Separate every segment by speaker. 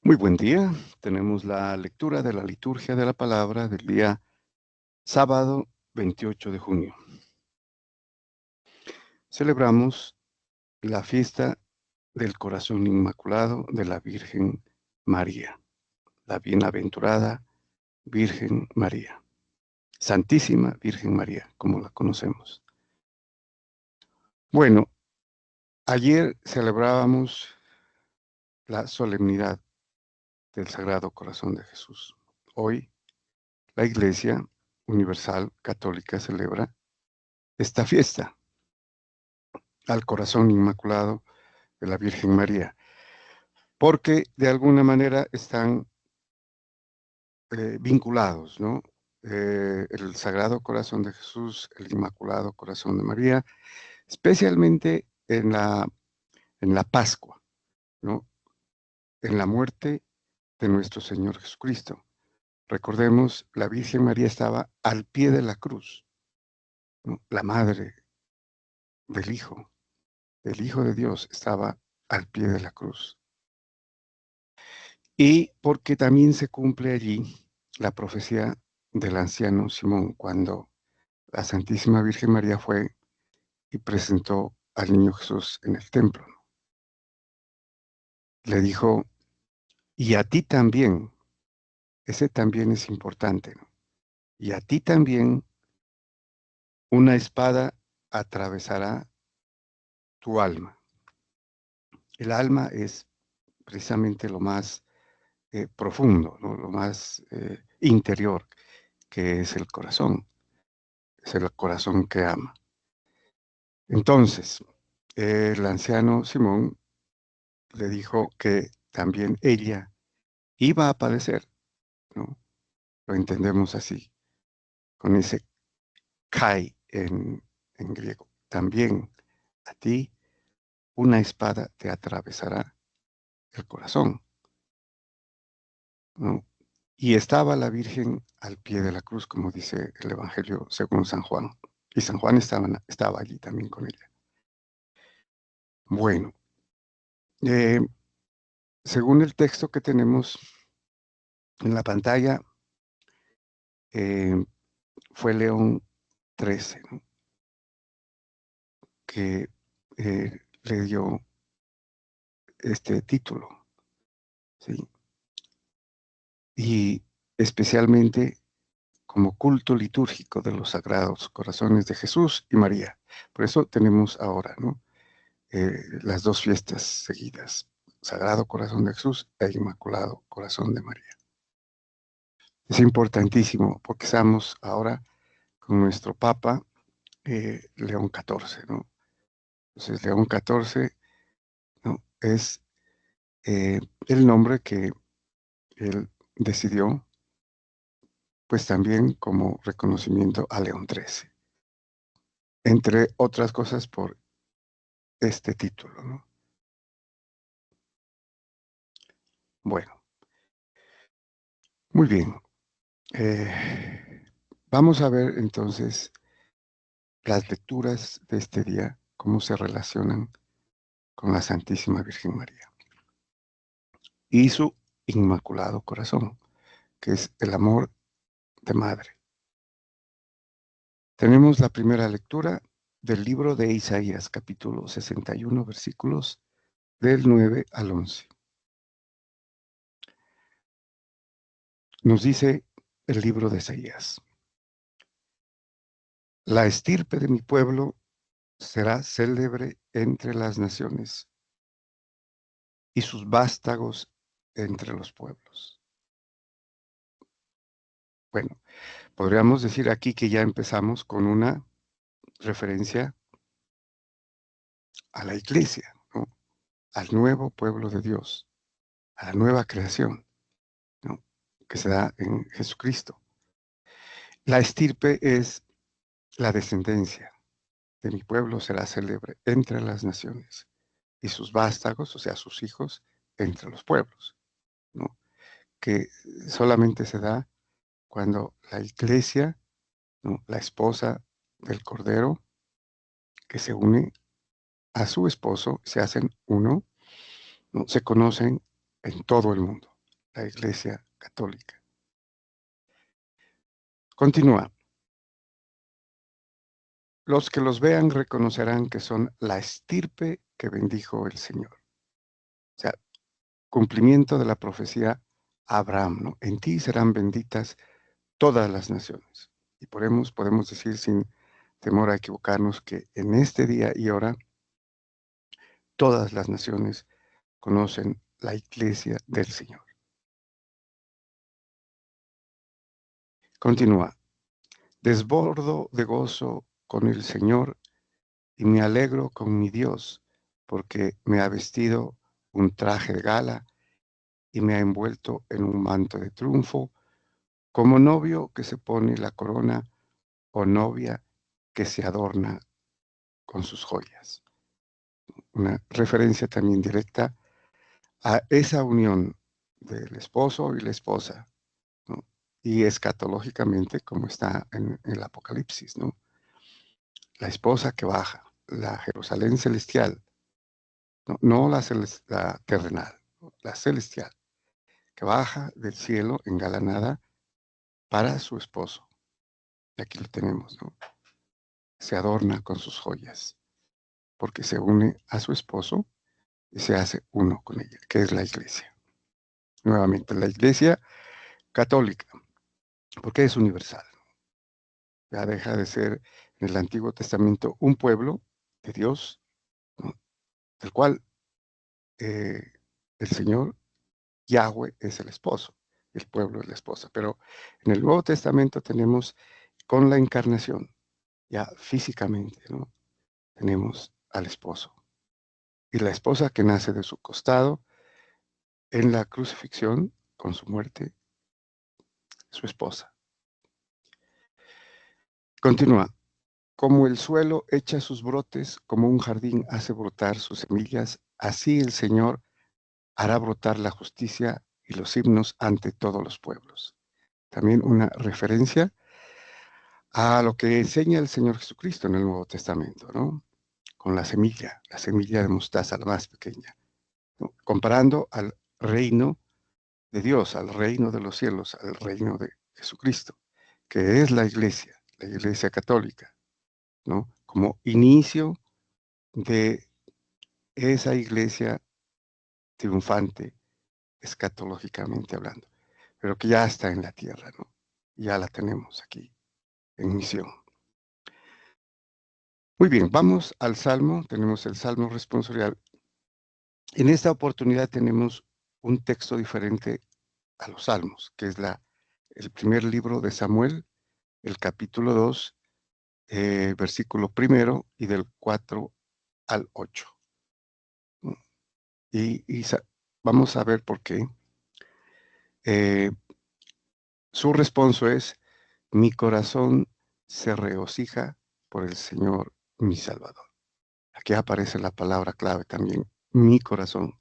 Speaker 1: Muy buen día. Tenemos la lectura de la liturgia de la palabra del día sábado 28 de junio. Celebramos la fiesta del corazón inmaculado de la Virgen María, la bienaventurada Virgen María, Santísima Virgen María, como la conocemos. Bueno, ayer celebrábamos la solemnidad del Sagrado Corazón de Jesús. Hoy la Iglesia Universal Católica celebra esta fiesta al corazón inmaculado de la Virgen María, porque de alguna manera están vinculados, ¿no? El Sagrado Corazón de Jesús, el Inmaculado Corazón de María, especialmente en la Pascua, ¿no? En la muerte de nuestro Señor Jesucristo. Recordemos, la Virgen María estaba al pie de la cruz, ¿no? La madre del Hijo de Dios, estaba al pie de la cruz. Y porque también se cumple allí la profecía del anciano Simón, cuando la Santísima Virgen María fue y presentó al niño Jesús en el templo. Le dijo, y a ti también, ese también es importante, ¿no? Y a ti también una espada atravesará tu alma. El alma es precisamente lo más profundo, ¿no? Lo más interior, que es el corazón. Es el corazón que ama. Entonces, el anciano Simón le dijo que también ella iba a padecer, ¿no? Lo entendemos así, con ese kai en griego. También a ti una espada te atravesará el corazón, ¿no? Y estaba la Virgen al pie de la cruz, como dice el Evangelio según San Juan. Y San Juan estaba allí también con ella. Bueno, eh, según el texto que tenemos en la pantalla, eh, fue León XIII, ¿no? Que le dio este título, ¿sí? Y especialmente como culto litúrgico de los sagrados corazones de Jesús y María. Por eso tenemos ahora, ¿no? Las dos fiestas seguidas, Sagrado Corazón de Jesús e Inmaculado Corazón de María. Es importantísimo porque estamos ahora con nuestro Papa León XIV, ¿no? Entonces, León XIV, ¿no? Es el nombre que él decidió, pues también como reconocimiento a León XIII, entre otras cosas por este título, ¿no? Bueno, muy bien. Vamos a ver entonces las lecturas de este día, cómo se relacionan con la Santísima Virgen María y su Inmaculado Corazón, que es el amor de madre. Tenemos la primera lectura del libro de Isaías, capítulo 61, versículos del 9 al 11. Nos dice el libro de Isaías: la estirpe de mi pueblo será célebre entre las naciones y sus vástagos entre los pueblos. Bueno, podríamos decir aquí que ya empezamos con una referencia a la iglesia, ¿no? Al nuevo pueblo de Dios, a la nueva creación, ¿no? Que se da en Jesucristo. La estirpe es la descendencia de mi pueblo será célebre entre las naciones y sus vástagos, o sea, sus hijos, entre los pueblos, ¿no? Que solamente se da cuando la iglesia, ¿no? La esposa del Cordero, que se une a su esposo, se hacen uno, ¿no? Se conocen en todo el mundo. la Iglesia Católica. Continúa. Los que los vean reconocerán que son la estirpe que bendijo el Señor. O sea, cumplimiento de la profecía a Abraham, ¿no? En ti serán benditas todas las naciones. Y podemos decir sin temor a equivocarnos que en este día y hora todas las naciones conocen la iglesia del Señor. Continúa. Desbordo de gozo con el Señor y me alegro con mi Dios, porque me ha vestido un traje de gala y me ha envuelto en un manto de triunfo, como novio que se pone la corona o novia que se adorna con sus joyas. Una referencia también directa a esa unión del esposo y la esposa, ¿no? Y escatológicamente, como está en el Apocalipsis, ¿no? La esposa que baja, la Jerusalén celestial, no la terrenal, ¿no? La celestial, que baja del cielo engalanada para su esposo. Y aquí lo tenemos, ¿no? Se adorna con sus joyas, porque se une a su esposo y se hace uno con ella, que es la iglesia. Nuevamente, la iglesia católica, porque es universal. Ya deja de ser en el Antiguo Testamento un pueblo de Dios, ¿no? Del cual eh, el Señor Yahweh es el esposo, el pueblo es la esposa. Pero en el Nuevo Testamento tenemos con la encarnación, ya físicamente, ¿no? Tenemos al esposo. Y la esposa que nace de su costado en la crucifixión, con su muerte, su esposa. Continúa. Como el suelo echa sus brotes, como un jardín hace brotar sus semillas, así el Señor hará brotar la justicia y los himnos ante todos los pueblos. También una referencia a lo que enseña el Señor Jesucristo en el Nuevo Testamento, ¿no? Con la semilla de mostaza, la más pequeña, ¿no? Comparando al reino de Dios, al reino de los cielos, al reino de Jesucristo, que es la iglesia católica, ¿no? Como inicio de esa iglesia triunfante, escatológicamente hablando, pero que ya está en la tierra, ¿no? Ya la tenemos aquí en misión. Muy bien, vamos al Salmo, tenemos el Salmo responsorial. En esta oportunidad tenemos un texto diferente a los Salmos, que es el primer libro de Samuel, el capítulo 2, versículo primero y del 4 al 8. Y vamos a ver por qué. Su responso es, mi corazón se regocija por el Señor mi Salvador. Aquí aparece la palabra clave también, mi corazón,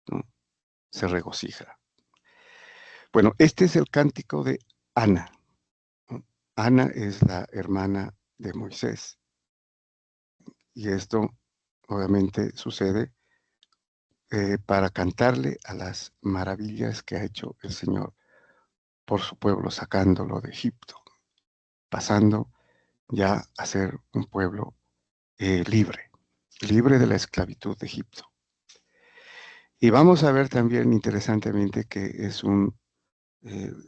Speaker 1: ¿no? Se regocija. Bueno, este es el cántico de Ana, ¿no? Ana es la hermana de Moisés. Y esto obviamente sucede para cantarle a las maravillas que ha hecho el Señor por su pueblo, sacándolo de Egipto, pasando ya a ser un pueblo libre, libre de la esclavitud de Egipto. Y vamos a ver también interesantemente que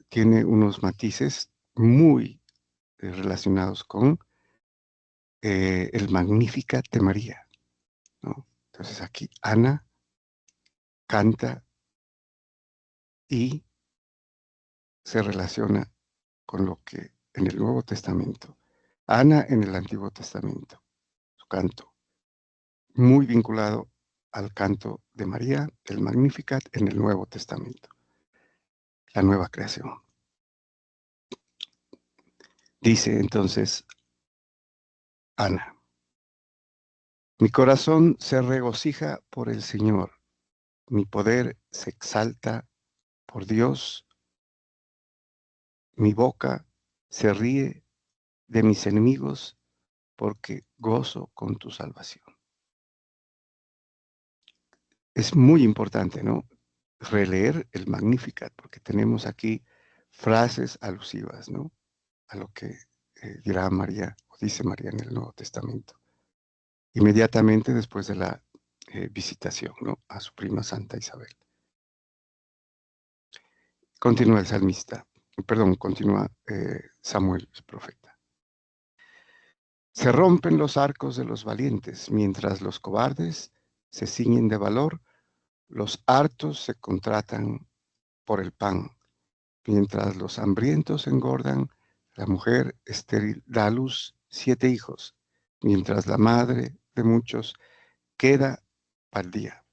Speaker 1: tiene unos matices muy relacionados con el Magnificat de María, ¿no? Entonces aquí Ana canta y se relaciona con lo que en el Nuevo Testamento, Ana en el Antiguo Testamento, su canto, muy vinculado al canto de María, el Magnificat en el Nuevo Testamento, la nueva creación. Dice entonces Ana, mi corazón se regocija por el Señor, mi poder se exalta por Dios, mi boca se ríe de mis enemigos porque gozo con tu salvación. Es muy importante, ¿no? releer el Magnificat, porque tenemos aquí frases alusivas, ¿no? A lo que dirá María, o dice María en el Nuevo Testamento, inmediatamente después de la visitación, ¿no? A su prima Santa Isabel. Continúa el salmista, perdón, continúa Samuel, el profeta. Se rompen los arcos de los valientes, mientras los cobardes se ciñen de valor, los hartos se contratan por el pan, mientras los hambrientos engordan, la mujer estéril da a luz 7 hijos, mientras la madre de muchos queda baldía.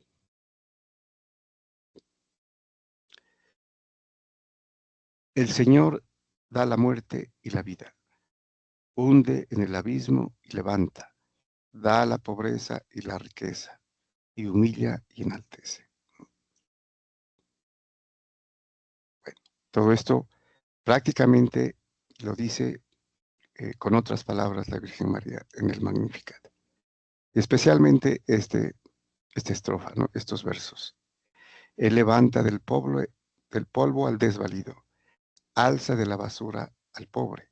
Speaker 1: El Señor da la muerte y la vida, hunde en el abismo y levanta, da la pobreza y la riqueza, y humilla y enaltece. Bueno, todo esto prácticamente lo dice con otras palabras la Virgen María en el Magnificat. Especialmente esta estrofa, ¿no? Estos versos. Él levanta del polvo al desvalido, alza de la basura al pobre,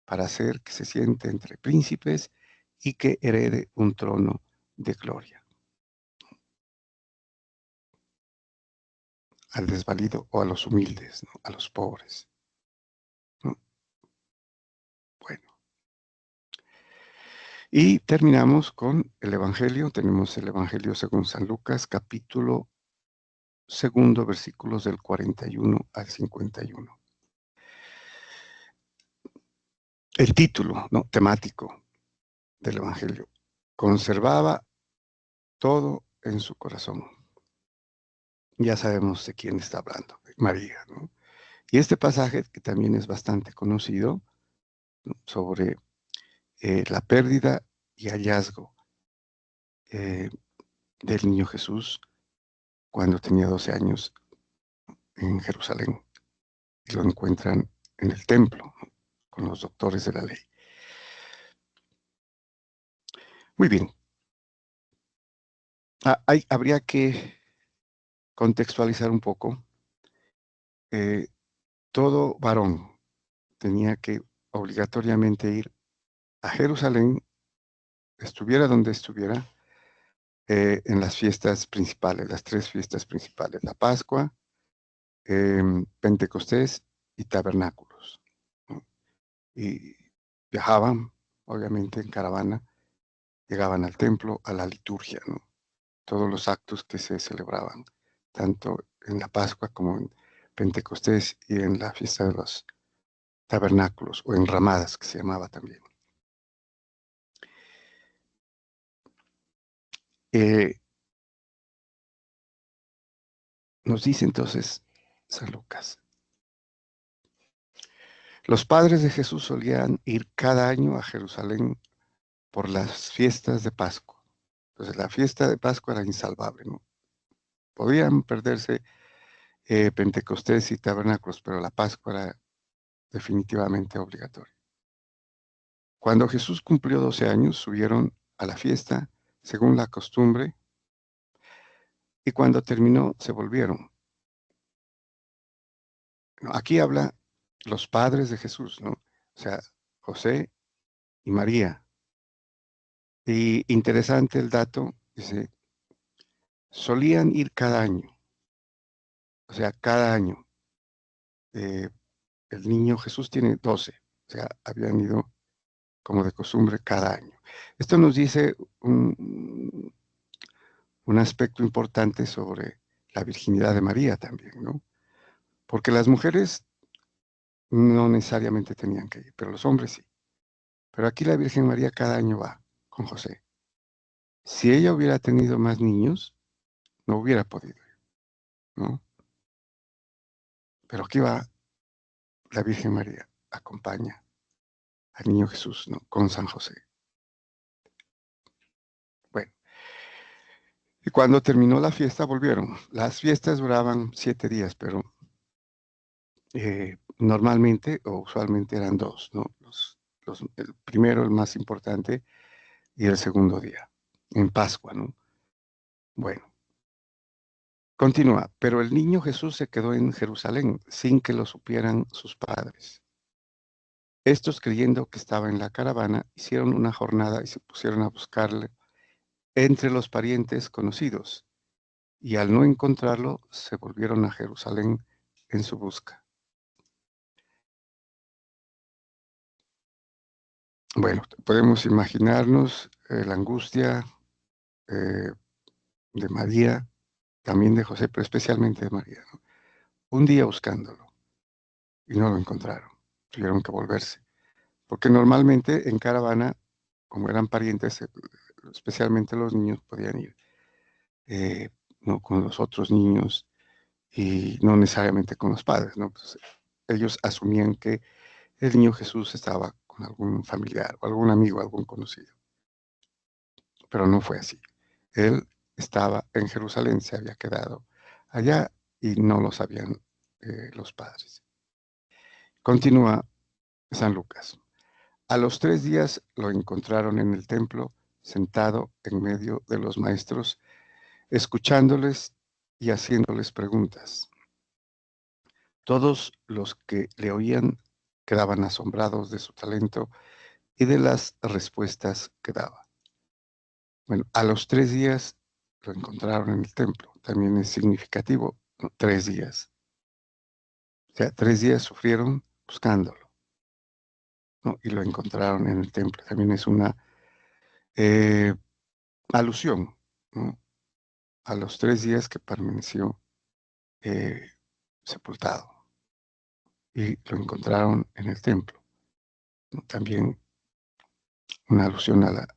Speaker 1: para hacer que se siente entre príncipes y que herede un trono de gloria. Al desvalido o a los humildes, ¿no? A los pobres, ¿no? Bueno. Y terminamos con el Evangelio. Tenemos el Evangelio según San Lucas, capítulo 2, versículos del 41 al 51. El título, ¿no? Temático del Evangelio. Conservaba todo en su corazón. Ya sabemos de quién está hablando, de María, ¿no? Y este pasaje, que también es bastante conocido, ¿no? Sobre la pérdida y hallazgo del niño Jesús cuando tenía 12 años en Jerusalén. Y lo encuentran en el templo, ¿no? Con los doctores de la ley. Muy bien. Habría que contextualizar un poco. Todo varón tenía que obligatoriamente ir a Jerusalén, estuviera donde estuviera, en las fiestas principales, las 3 fiestas principales, la Pascua, Pentecostés y Tabernáculos, ¿no? Y viajaban, obviamente, en caravana, llegaban al templo, a la liturgia, ¿no? Todos los actos que se celebraban, tanto en la Pascua como en Pentecostés y en la fiesta de los tabernáculos, o enramadas, que se llamaba también. Eh, Nos dice entonces San Lucas. Los padres de Jesús solían ir cada año a Jerusalén por las fiestas de Pascua. Entonces la fiesta de Pascua era insalvable, ¿no? Podían perderse Pentecostés y tabernáculos, pero la Pascua era definitivamente obligatoria. Cuando Jesús cumplió 12 años, subieron a la fiesta según la costumbre, y cuando terminó se volvieron. ¿No? Aquí habla los padres de Jesús, ¿no? O sea, José y María. Y interesante el dato, dice, solían ir cada año, o sea, cada año. Eh, el niño Jesús tiene 12, o sea, habían ido como de costumbre cada año. Esto nos dice un aspecto importante sobre la virginidad de María también, ¿no? Porque las mujeres no necesariamente tenían que ir, pero los hombres sí. Pero aquí la Virgen María cada año va con José. Si ella hubiera tenido más niños, no hubiera podido ir, ¿no? Pero aquí va la Virgen María, acompaña al niño Jesús, ¿no? Con San José. Bueno, y cuando terminó la fiesta volvieron. Las fiestas duraban 7 días, pero normalmente o usualmente eran 2, ¿no? El primero, el más importante, y el segundo día, en Pascua, ¿no? Bueno, Continúa, pero el niño Jesús se quedó en Jerusalén sin que lo supieran sus padres. Estos, creyendo que estaba en la caravana, hicieron una jornada y se pusieron a buscarle entre los parientes conocidos, y al no encontrarlo, se volvieron a Jerusalén en su busca. Bueno, podemos imaginarnos la angustia eh, de María, también de José, pero especialmente de María, ¿no? Un día buscándolo y no lo encontraron. Tuvieron que volverse. Porque normalmente en caravana, como eran parientes, especialmente los niños podían ir, eh, no con los otros niños y no necesariamente con los padres, ¿no? Pues, ellos asumían que el niño Jesús estaba con algún familiar o algún amigo, algún conocido, pero no fue así. Él estaba en Jerusalén, se había quedado allá y no lo sabían los padres. Continúa San Lucas. A los 3 días lo encontraron en el templo, sentado en medio de los maestros, escuchándoles y haciéndoles preguntas. Todos los que le oían quedaban asombrados de su talento y de las respuestas que daba. Bueno, a los 3 días lo encontraron en el templo. También es significativo, ¿no? 3 días. O sea, 3 días sufrieron buscándolo, ¿no? Y lo encontraron en el templo. También es una eh, alusión, ¿no? A los 3 días que permaneció eh, sepultado y lo encontraron en el templo, ¿no? También una alusión a la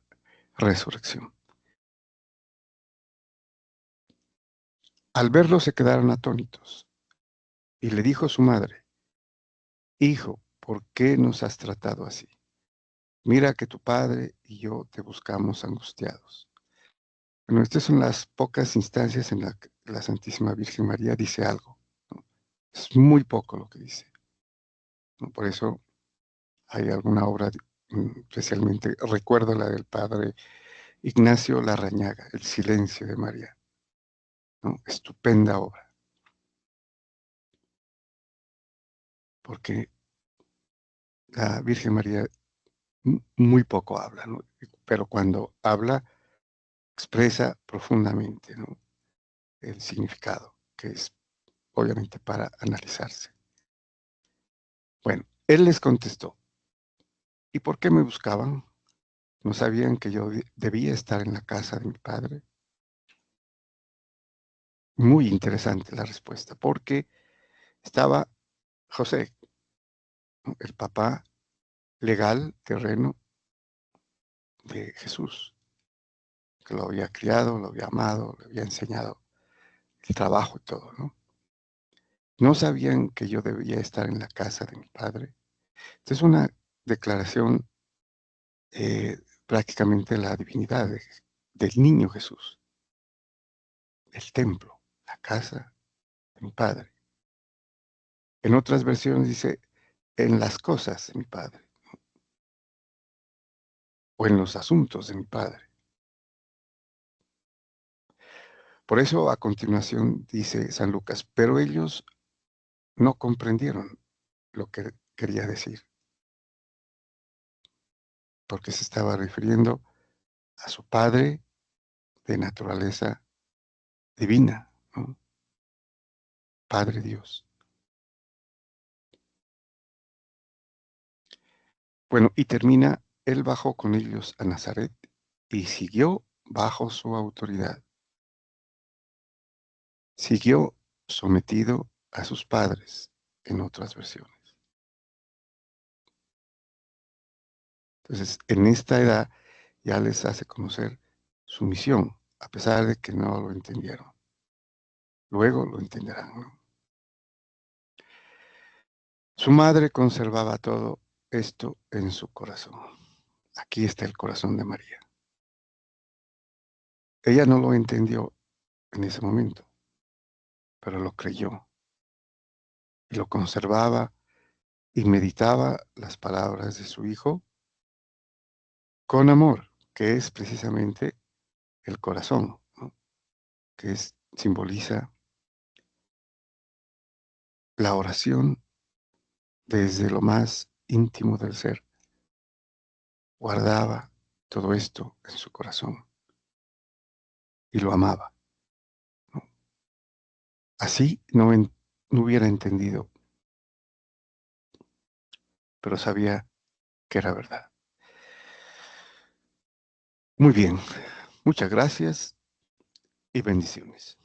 Speaker 1: resurrección. Al verlo se quedaron atónitos y le dijo su madre: Hijo, ¿por qué nos has tratado así? Mira que tu padre y yo te buscamos angustiados. Bueno, estas son las pocas instancias en las que la Santísima Virgen María dice algo, ¿no? Es muy poco lo que dice, ¿no? Por eso hay alguna obra, especialmente recuerdo la del padre Ignacio Larrañaga, El silencio de María, ¿no? Estupenda obra, porque la Virgen María muy poco habla, ¿no? Pero cuando habla expresa profundamente, ¿no? El significado, que es obviamente para analizarse. Bueno, él les contestó: ¿y por qué me buscaban? ¿No sabían que yo debía estar en la casa de mi padre? Muy interesante la respuesta, porque estaba José, ¿no? El papá legal, terreno de Jesús, que lo había criado, lo había amado, le había enseñado el trabajo y todo, ¿no? ¿No sabían que yo debía estar en la casa de mi padre? Esta es una declaración prácticamente la divinidad del niño Jesús, el templo, la casa de mi padre. En otras versiones dice, en las cosas de mi padre, o en los asuntos de mi padre. Por eso a continuación dice San Lucas, pero ellos no comprendieron lo que quería decir, porque se estaba refiriendo a su padre de naturaleza divina, ¿no? Padre Dios. Bueno, y termina, él bajó con ellos a Nazaret y siguió bajo su autoridad. Siguió sometido a sus padres, en otras versiones. Entonces, en esta edad ya les hace conocer su misión, a pesar de que no lo entendieron. Luego lo entenderán, ¿no? Su madre conservaba todo esto en su corazón. Aquí está el corazón de María. Ella no lo entendió en ese momento, pero lo creyó y lo conservaba y meditaba las palabras de su hijo con amor, que es precisamente el corazón, ¿no? Que simboliza la oración desde lo más íntimo del ser. Guardaba todo esto en su corazón y lo amaba, ¿no? Así no hubiera entendido, pero sabía que era verdad. Muy bien, muchas gracias y bendiciones.